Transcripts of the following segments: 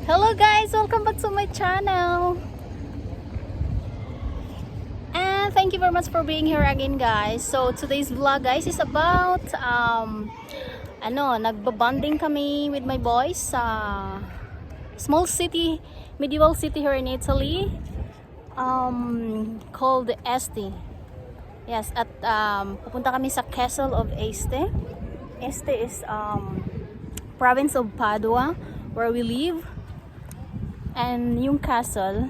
Hello guys, welcome back to my channel. And thank you very much for being here again guys. So today's vlog guys is about nagbabonding kami with my boys sa small city, medieval city here in Italy, called Este. Yes, at pupunta kami sa Castle of Este. Este is province of Padua where we live. And yung castle,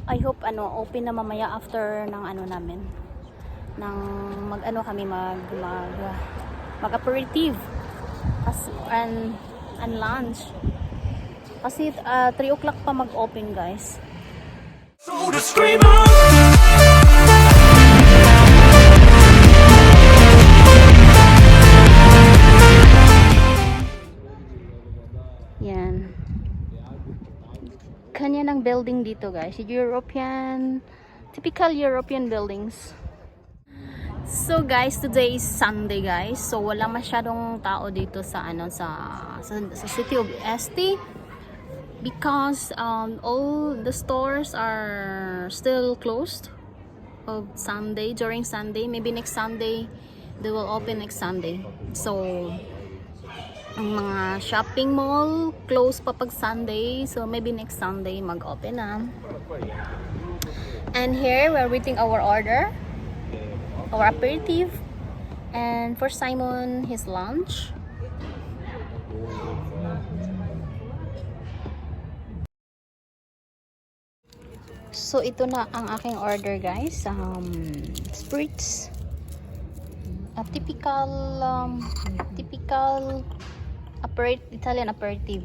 I hope open na mamaya after ng namin. Kami mag-aperitif and lunch. Kasi 3 o'clock pa mag-open guys. So to scream out. Yan. Kanya ng building dito guys, typical European buildings. So guys, today is Sunday guys, so wala masyadong tao dito sa city of Este because all the stores are still closed of Sunday, during Sunday. Maybe next Sunday they will open next Sunday. So ang mga shopping mall close pa pag Sunday, so maybe next Sunday mag-open na. And here we're waiting our order, our aperitif, and for Simon his lunch. So ito na ang aking order guys, spirits, typical Italian aperitif.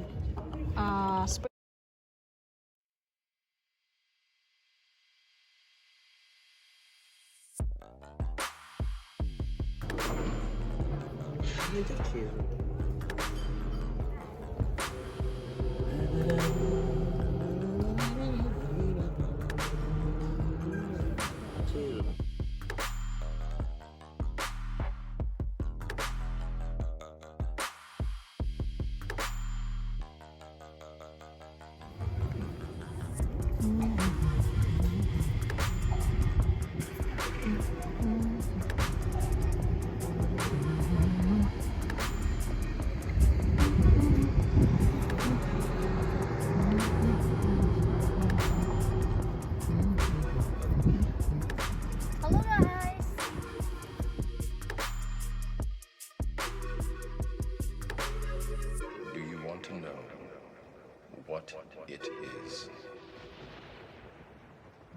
What it is.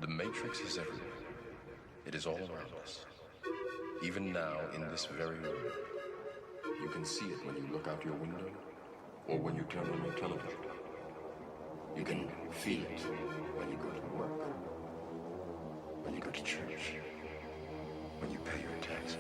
The Matrix is everywhere. It is all around us. Even now, in this very room. You can see it when you look out your window or when you turn on your television. You can feel it when you go to work, when you go to church, when you pay your taxes.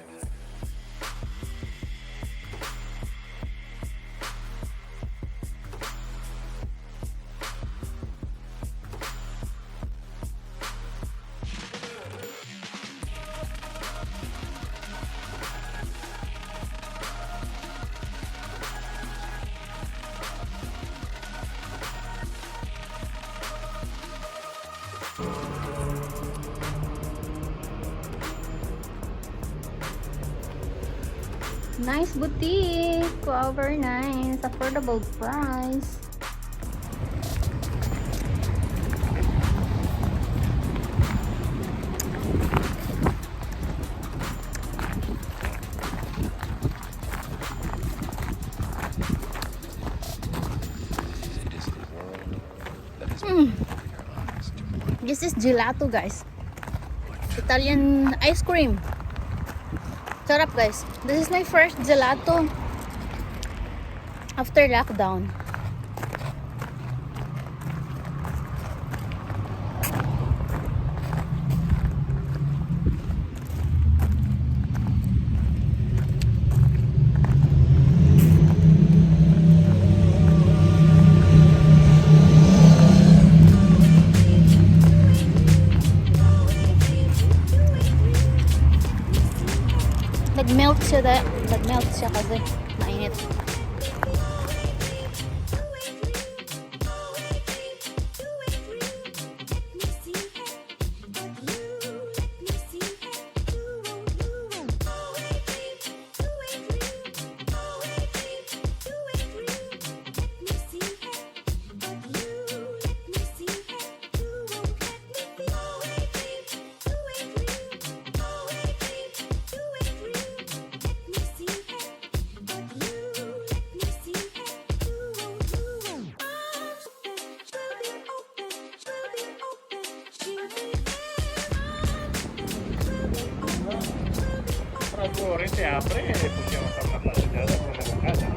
Nice boutique. Wow, very nice. Affordable price. This is gelato guys. Italian ice cream. Sarap guys. This is my first gelato after lockdown. Nag-melt siya kasi mainit. ore se apre e possiamo fare una passeggiata con l'avvocata.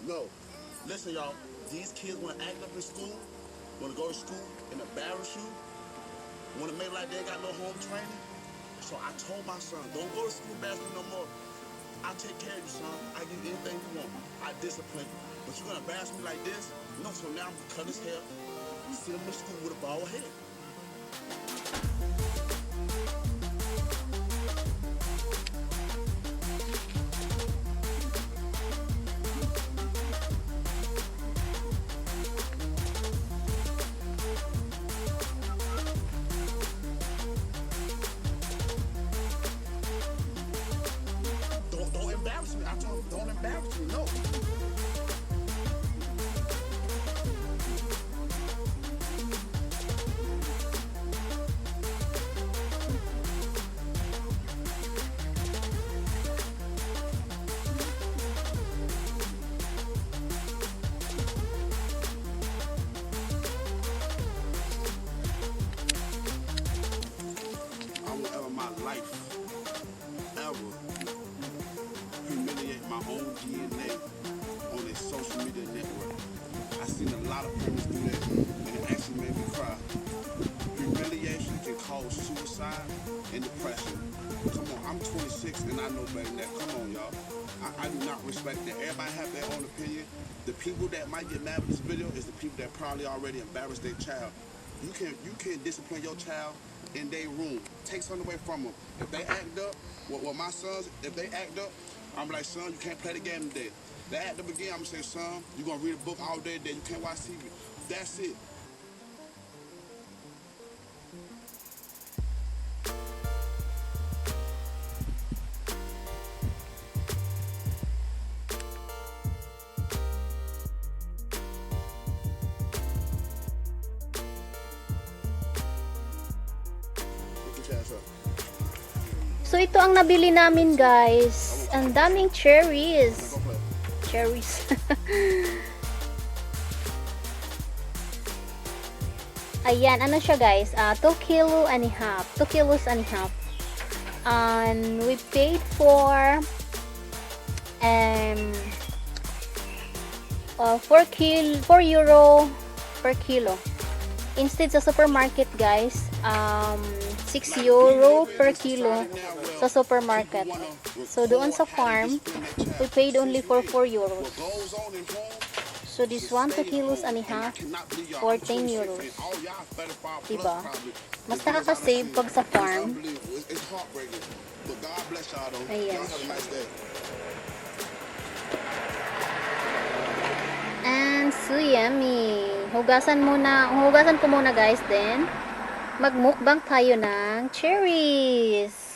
No. Listen, y'all. These kids want to act up in school, want to go to school and embarrass you, want to make like they ain't got no home training. So I told my son, don't go to school embarrass me no more. I'll take care of you, son. I give you anything you want. I discipline you. But you're going to embarrass me like this? No, so now I'm going to cut his hair, send him to school with a bald head. Don't embarrass me. I told him, don't embarrass me. No. I will ever in my life ever humiliate my own DNA on a social media network. I seen a lot of parents do that, and it actually made me cry. Humiliation can cause suicide and depression. Come on, I'm 26 and I know better than that. Come on, y'all. I do not respect that. Everybody have their own opinion. The people that might get mad with this video is the people that probably already embarrassed their child. You can discipline your child in their room. Take something away from them. If they act up, well, my sons, if they act up, I'm like, son, you can't play the game today. They act up again, I'm gonna say, son, you're gonna read a book all day today. You can't watch TV. That's it. Look your ass up. So ito ang nabili namin, guys. Ang daming cherries. Go play. Cherries. Ayan, ano siya, guys? 2 kilo and a half. 2 kilos and a half. And we paid for 4 euro per kilo. Instead sa supermarket, guys, 6 euro per kilo sa supermarket. So doon sa farm, we paid only for 4 euros. So this one, 2 kilos and a half, 14 euros. Diba? Mas nakaka-save pag sa farm. Ayan. And so yummy. Hugasan ko muna, guys, then magmukbang tayo ng cherries.